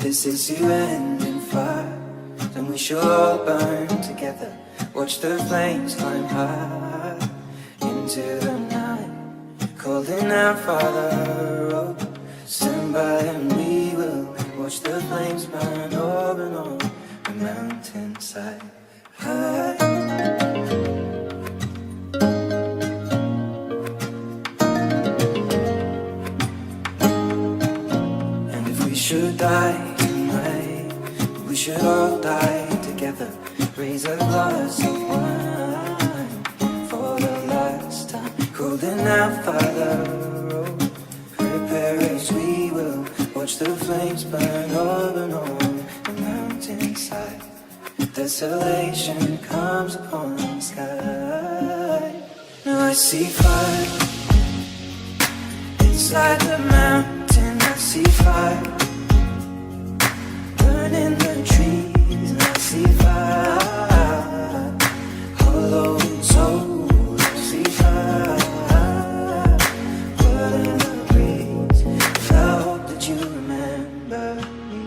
this is you and in fire, then we shall all burn together. Watch the flames climb high into the night, calling out, Father, oh, stand by and we will watch the flames burn over and on the mountainside. And if we should die tonight, we should all die together. Raise a glass of wine for the last time, calling out, Father, oh, prepare as we will watch the flames burn over and on the mountainside. Desolation comes upon the sky. Now I see fire inside the mountain. I see fire burning the trees. And I see fire hollow and soul. I see fire burning the breeze. I hope that you remember me.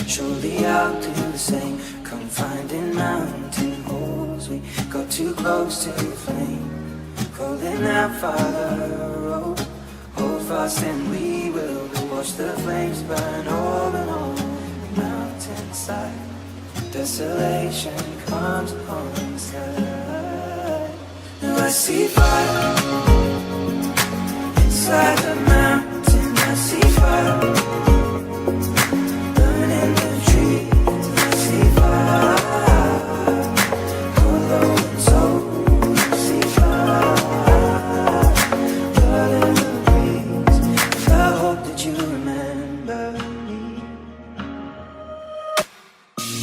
Surely I'll do the same. Come finding mountain holes. We got too close to the flame. Calling out, Father, oh, hold fast and we will watch the flames burn over and on the mountainside. Desolation comes upon the sky. Now I see fire inside the mountain. I see fire.